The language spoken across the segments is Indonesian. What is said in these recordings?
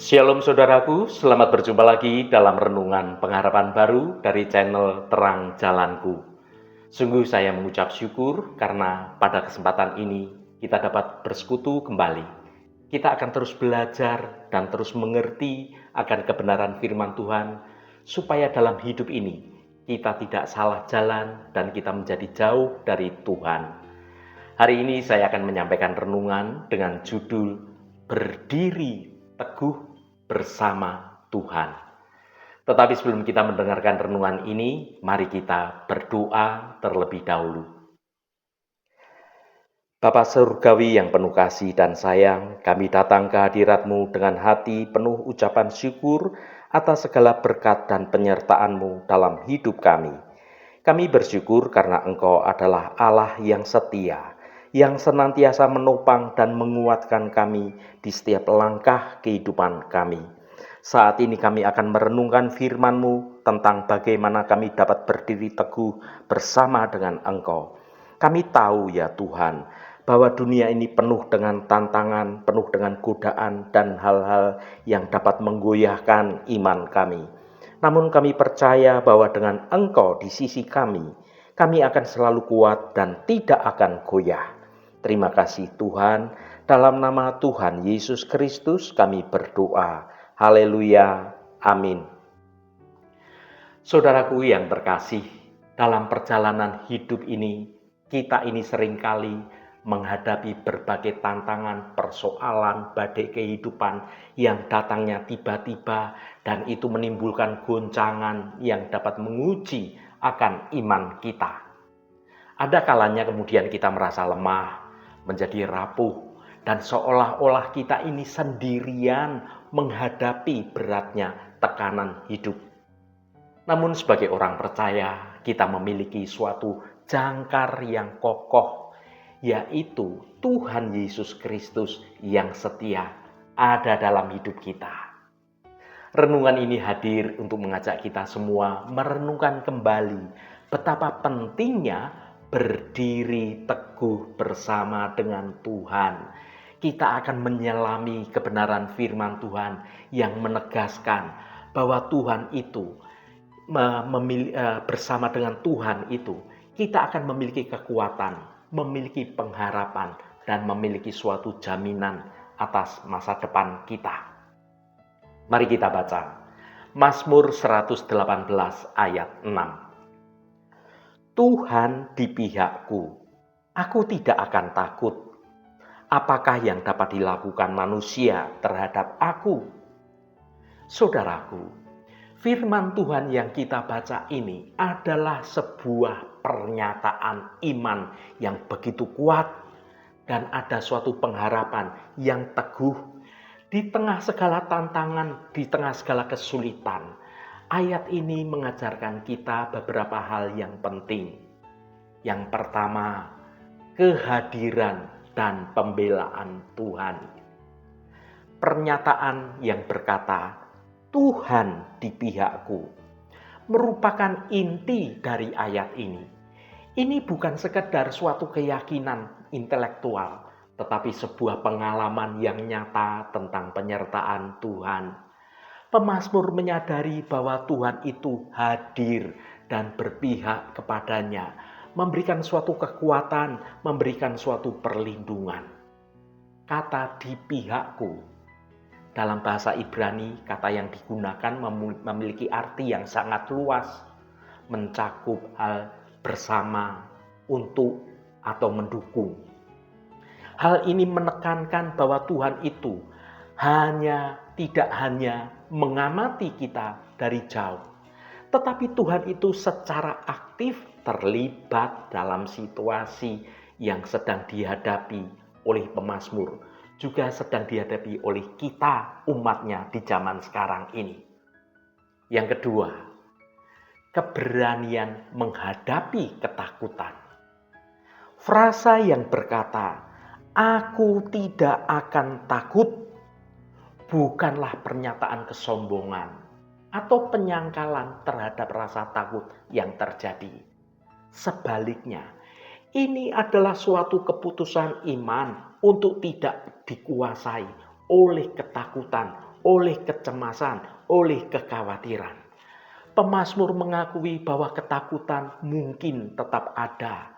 Shalom saudaraku, selamat berjumpa lagi dalam renungan pengharapan baru dari channel Terang Jalanku. Sungguh saya mengucap syukur karena pada kesempatan ini kita dapat bersekutu kembali. Kita akan terus belajar dan terus mengerti akan kebenaran firman Tuhan, supaya dalam hidup ini kita tidak salah jalan dan kita menjadi jauh dari Tuhan. Hari ini saya akan menyampaikan renungan dengan judul Berdiri Teguh Bersama Tuhan. Tetapi sebelum kita mendengarkan renungan ini, mari kita berdoa terlebih dahulu. Bapa Surgawi yang penuh kasih dan sayang, kami datang ke hadirat-Mu dengan hati penuh ucapan syukur atas segala berkat dan penyertaan-Mu dalam hidup kami. Kami bersyukur karena Engkau adalah Allah yang setia, yang senantiasa menopang dan menguatkan kami di setiap langkah kehidupan kami. Saat ini kami akan merenungkan firman-Mu tentang bagaimana kami dapat berdiri teguh bersama dengan Engkau. Kami tahu ya Tuhan, bahwa dunia ini penuh dengan tantangan, penuh dengan godaan dan hal-hal yang dapat menggoyahkan iman kami. Namun kami percaya bahwa dengan Engkau di sisi kami akan selalu kuat dan tidak akan goyah. Terima kasih Tuhan, dalam nama Tuhan Yesus Kristus kami berdoa. Haleluya, amin. Saudaraku yang terkasih, dalam perjalanan hidup ini, kita ini seringkali menghadapi berbagai tantangan, persoalan, badai kehidupan yang datangnya tiba-tiba dan itu menimbulkan goncangan yang dapat menguji akan iman kita. Ada kalanya kemudian kita merasa lemah, menjadi rapuh, dan seolah-olah kita ini sendirian menghadapi beratnya tekanan hidup. Namun sebagai orang percaya, kita memiliki suatu jangkar yang kokoh, yaitu Tuhan Yesus Kristus yang setia ada dalam hidup kita. Renungan ini hadir untuk mengajak kita semua merenungkan kembali betapa pentingnya berdiri teguh bersama dengan Tuhan. Kita akan menyelami kebenaran firman Tuhan yang menegaskan bahwa Tuhan itu bersama dengan Tuhan itu kita akan memiliki kekuatan, memiliki pengharapan, dan memiliki suatu jaminan atas masa depan kita. Mari kita baca Mazmur 118 ayat 6. Tuhan di pihakku, aku tidak akan takut. Apakah yang dapat dilakukan manusia terhadap aku? Saudaraku, firman Tuhan yang kita baca ini adalah sebuah pernyataan iman yang begitu kuat dan ada suatu pengharapan yang teguh di tengah segala tantangan, di tengah segala kesulitan. Ayat ini mengajarkan kita beberapa hal yang penting. Yang pertama, kehadiran dan pembelaan Tuhan. Pernyataan yang berkata, Tuhan di pihakku, merupakan inti dari ayat ini. Ini bukan sekedar suatu keyakinan intelektual, tetapi sebuah pengalaman yang nyata tentang penyertaan Tuhan. Pemazmur menyadari bahwa Tuhan itu hadir dan berpihak kepadanya, memberikan suatu kekuatan, memberikan suatu perlindungan. Kata di pihakku, dalam bahasa Ibrani, kata yang digunakan memiliki arti yang sangat luas, mencakup hal bersama, untuk, atau mendukung. Hal ini menekankan bahwa Tuhan itu tidak hanya mengamati kita dari jauh, tetapi Tuhan itu secara aktif terlibat dalam situasi yang sedang dihadapi oleh pemazmur, juga sedang dihadapi oleh kita umatnya di zaman sekarang ini. Yang kedua, keberanian menghadapi ketakutan. Frasa yang berkata, aku tidak akan takut, bukanlah pernyataan kesombongan atau penyangkalan terhadap rasa takut yang terjadi. Sebaliknya, ini adalah suatu keputusan iman untuk tidak dikuasai oleh ketakutan, oleh kecemasan, oleh kekhawatiran. Pemazmur mengakui bahwa ketakutan mungkin tetap ada,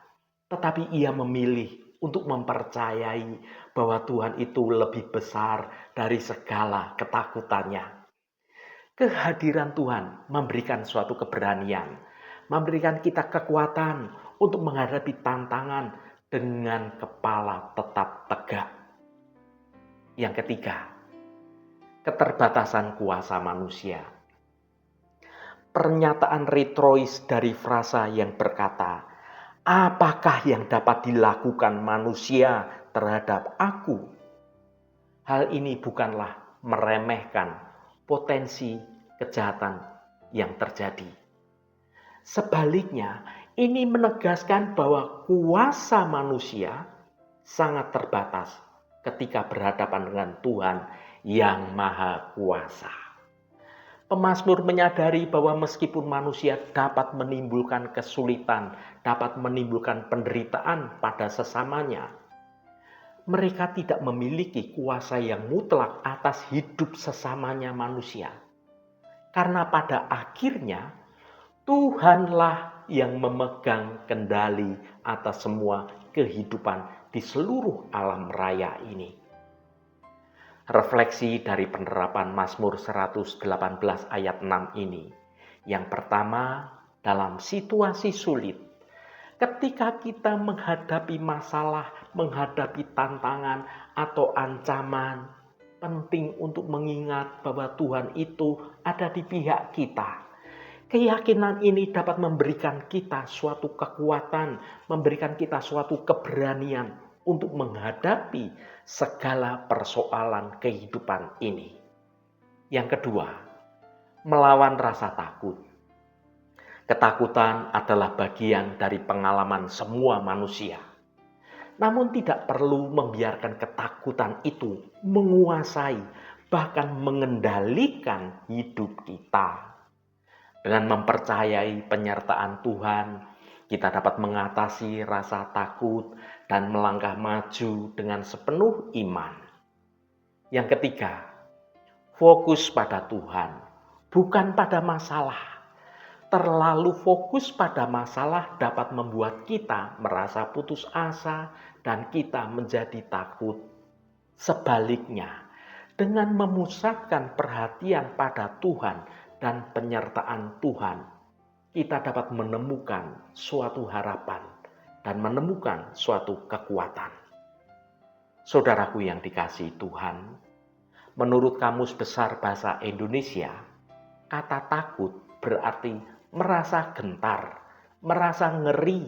tetapi ia memilih untuk mempercayai bahwa Tuhan itu lebih besar dari segala ketakutannya. Kehadiran Tuhan memberikan suatu keberanian, memberikan kita kekuatan untuk menghadapi tantangan dengan kepala tetap tegak. Yang ketiga, keterbatasan kuasa manusia. Pernyataan retrois dari frasa yang berkata, "Apakah yang dapat dilakukan manusia terhadap aku?" Hal ini bukanlah meremehkan potensi kejahatan yang terjadi. Sebaliknya, ini menegaskan bahwa kuasa manusia sangat terbatas ketika berhadapan dengan Tuhan yang Maha Kuasa. Pemazmur menyadari bahwa meskipun manusia dapat menimbulkan kesulitan, dapat menimbulkan penderitaan pada sesamanya, mereka tidak memiliki kuasa yang mutlak atas hidup sesamanya manusia. Karena pada akhirnya, Tuhanlah yang memegang kendali atas semua kehidupan di seluruh alam raya ini. Refleksi dari penerapan Mazmur 118 ayat 6 ini. Yang pertama, dalam situasi sulit, ketika kita menghadapi masalah, menghadapi tantangan atau ancaman, penting untuk mengingat bahwa Tuhan itu ada di pihak kita. Keyakinan ini dapat memberikan kita suatu kekuatan, memberikan kita suatu keberanian untuk menghadapi segala persoalan kehidupan ini. Yang kedua, melawan rasa takut. Ketakutan adalah bagian dari pengalaman semua manusia. Namun tidak perlu membiarkan ketakutan itu menguasai, bahkan mengendalikan hidup kita. Dengan mempercayai penyertaan Tuhan, kita dapat mengatasi rasa takut dan melangkah maju dengan sepenuh iman. Yang ketiga, fokus pada Tuhan, bukan pada masalah. Terlalu fokus pada masalah dapat membuat kita merasa putus asa dan kita menjadi takut. Sebaliknya, dengan memusatkan perhatian pada Tuhan dan penyertaan Tuhan, kita dapat menemukan suatu harapan dan menemukan suatu kekuatan. Saudaraku yang dikasihi Tuhan, menurut Kamus Besar Bahasa Indonesia, kata takut berarti merasa gentar, merasa ngeri,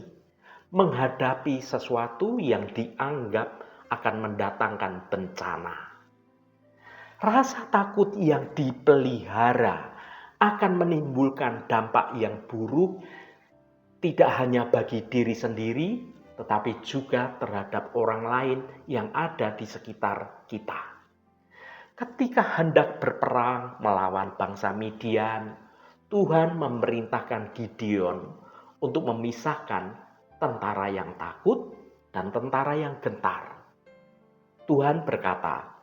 menghadapi sesuatu yang dianggap akan mendatangkan bencana. Rasa takut yang dipelihara akan menimbulkan dampak yang buruk tidak hanya bagi diri sendiri, tetapi juga terhadap orang lain yang ada di sekitar kita. Ketika hendak berperang melawan bangsa Midian, Tuhan memerintahkan Gideon untuk memisahkan tentara yang takut dan tentara yang gentar. Tuhan berkata,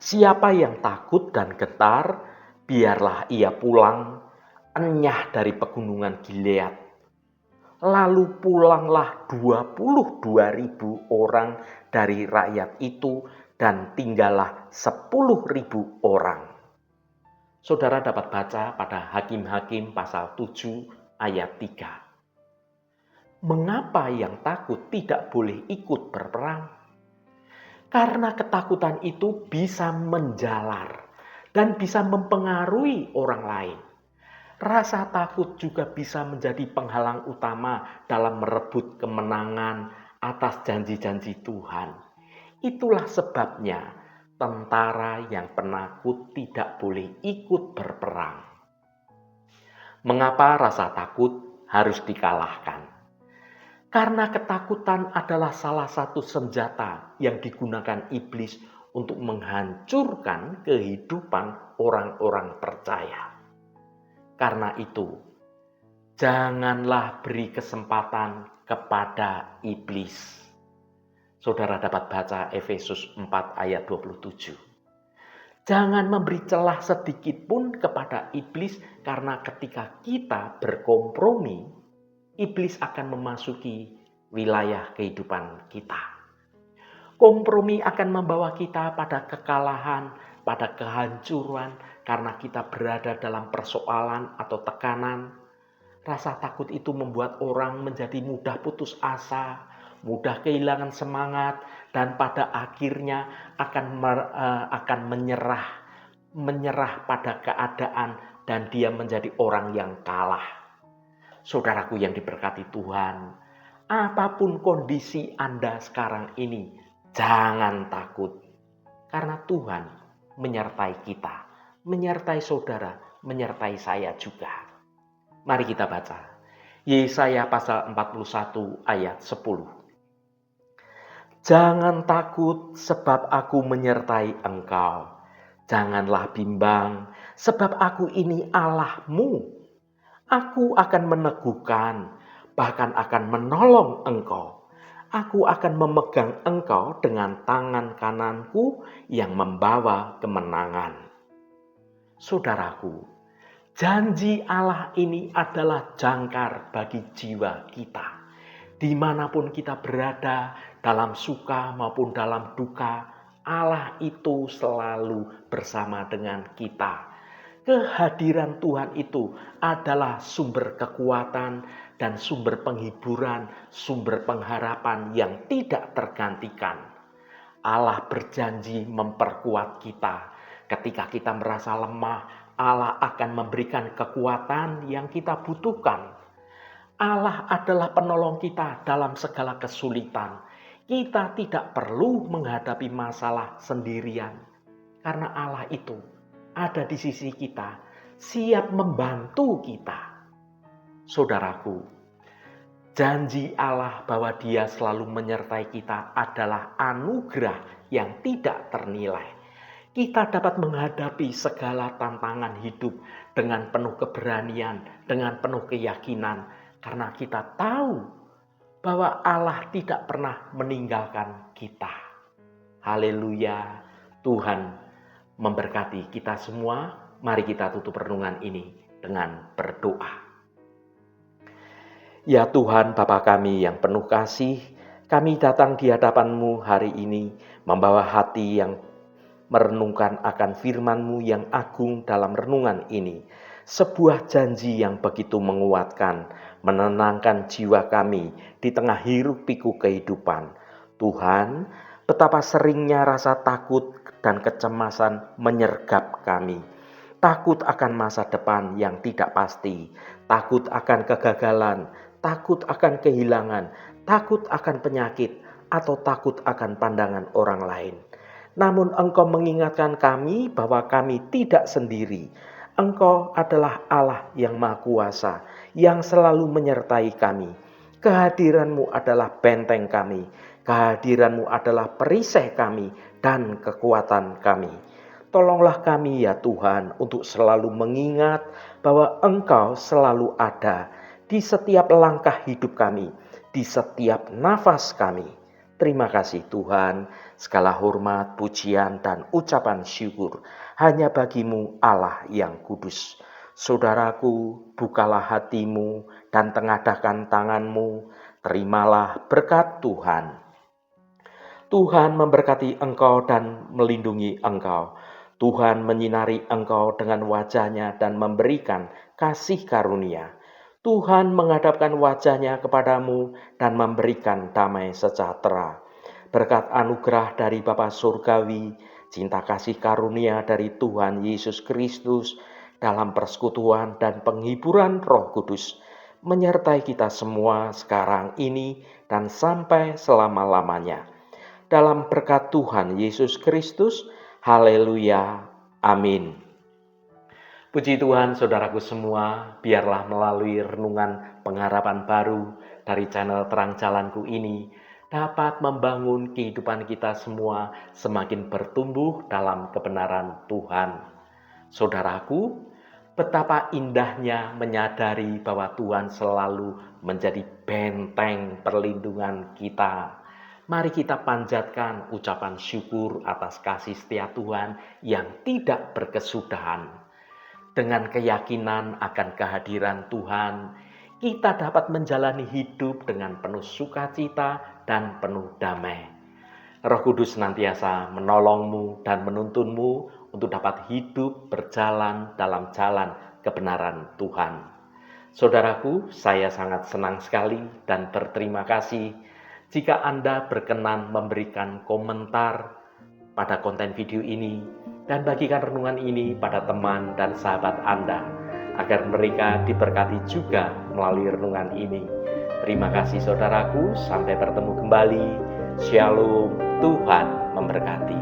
"Siapa yang takut dan gentar, biarlah ia pulang enyah dari pegunungan Gilead." Lalu pulanglah 22.000 orang dari rakyat itu dan tinggallah 10.000 orang. Saudara dapat baca pada Hakim-Hakim pasal 7 ayat 3. Mengapa yang takut tidak boleh ikut berperang? Karena ketakutan itu bisa menjalar dan bisa mempengaruhi orang lain. Rasa takut juga bisa menjadi penghalang utama dalam merebut kemenangan atas janji-janji Tuhan. Itulah sebabnya tentara yang penakut tidak boleh ikut berperang. Mengapa rasa takut harus dikalahkan? Karena ketakutan adalah salah satu senjata yang digunakan iblis untuk menghancurkan kehidupan orang-orang percaya. Karena itu, janganlah beri kesempatan kepada iblis. Saudara dapat baca Efesus 4 ayat 27. Jangan memberi celah sedikit pun kepada iblis, karena ketika kita berkompromi, iblis akan memasuki wilayah kehidupan kita. Kompromi akan membawa kita pada kekalahan, pada kehancuran, karena kita berada dalam persoalan atau tekanan. Rasa takut itu membuat orang menjadi mudah putus asa, mudah kehilangan semangat, dan pada akhirnya akan menyerah pada keadaan, dan dia menjadi orang yang kalah. Saudaraku yang diberkati Tuhan, apapun kondisi Anda sekarang ini, jangan takut, karena Tuhan menyertai kita, menyertai saudara, menyertai saya juga. Mari kita baca Yesaya pasal 41 ayat 10. Jangan takut, sebab aku menyertai engkau. Janganlah bimbang, sebab aku ini Allahmu. Aku akan meneguhkan, bahkan akan menolong engkau. Aku akan memegang engkau dengan tangan kananku yang membawa kemenangan. Saudaraku, janji Allah ini adalah jangkar bagi jiwa kita. Dimanapun kita berada, dalam suka maupun dalam duka, Allah itu selalu bersama dengan kita. Kehadiran Tuhan itu adalah sumber kekuatan dan sumber penghiburan, sumber pengharapan yang tidak tergantikan. Allah berjanji memperkuat kita. Ketika kita merasa lemah, Allah akan memberikan kekuatan yang kita butuhkan. Allah adalah penolong kita dalam segala kesulitan. Kita tidak perlu menghadapi masalah sendirian, karena Allah itu ada di sisi kita, siap membantu kita. Saudaraku, janji Allah bahwa Dia selalu menyertai kita adalah anugerah yang tidak ternilai. Kita dapat menghadapi segala tantangan hidup dengan penuh keberanian, dengan penuh keyakinan, karena kita tahu bahwa Allah tidak pernah meninggalkan kita. Haleluya, Tuhan memberkati kita semua. Mari kita tutup renungan ini dengan berdoa. Ya Tuhan, Bapa kami yang penuh kasih, kami datang di hadapan-Mu hari ini membawa hati yang merenungkan akan firman-Mu yang agung dalam renungan ini. Sebuah janji yang begitu menguatkan, menenangkan jiwa kami di tengah hiruk-pikuk kehidupan. Tuhan, betapa seringnya rasa takut dan kecemasan menyergap kami. Takut akan masa depan yang tidak pasti, takut akan kegagalan, takut akan kehilangan, takut akan penyakit, atau takut akan pandangan orang lain. Namun Engkau mengingatkan kami bahwa kami tidak sendiri. Engkau adalah Allah yang Maha Kuasa, yang selalu menyertai kami. Kehadiran-Mu adalah benteng kami. Kehadiran-Mu adalah perisai kami dan kekuatan kami. Tolonglah kami ya Tuhan untuk selalu mengingat bahwa Engkau selalu ada di setiap langkah hidup kami, di setiap nafas kami. Terima kasih Tuhan, segala hormat, pujian, dan ucapan syukur hanya bagi-Mu Allah yang kudus. Saudaraku, bukalah hatimu dan tengadahkan tanganmu, terimalah berkat Tuhan. Tuhan memberkati engkau dan melindungi engkau. Tuhan menyinari engkau dengan wajah-Nya dan memberikan kasih karunia. Tuhan menghadapkan wajah-Nya kepadamu dan memberikan damai sejahtera. Berkat anugerah dari Bapa Surgawi, cinta kasih karunia dari Tuhan Yesus Kristus, dalam persekutuan dan penghiburan Roh Kudus, menyertai kita semua sekarang ini dan sampai selama-lamanya. Dalam berkat Tuhan Yesus Kristus, haleluya, amin. Puji Tuhan, saudaraku semua, biarlah melalui renungan pengharapan baru dari channel Terang Jalanku ini dapat membangun kehidupan kita semua semakin bertumbuh dalam kebenaran Tuhan. Saudaraku, betapa indahnya menyadari bahwa Tuhan selalu menjadi benteng perlindungan kita, Mari kita panjatkan ucapan syukur atas kasih setia Tuhan yang tidak berkesudahan. Dengan keyakinan akan kehadiran Tuhan, kita dapat menjalani hidup dengan penuh sukacita dan penuh damai. Roh Kudus senantiasa menolongmu dan menuntunmu untuk dapat hidup berjalan dalam jalan kebenaran Tuhan. Saudaraku, saya sangat senang sekali dan berterima kasih jika Anda berkenan memberikan komentar pada konten video ini dan bagikan renungan ini pada teman dan sahabat Anda agar mereka diberkati juga melalui renungan ini. Terima kasih saudaraku, sampai bertemu kembali. Shalom, Tuhan memberkati.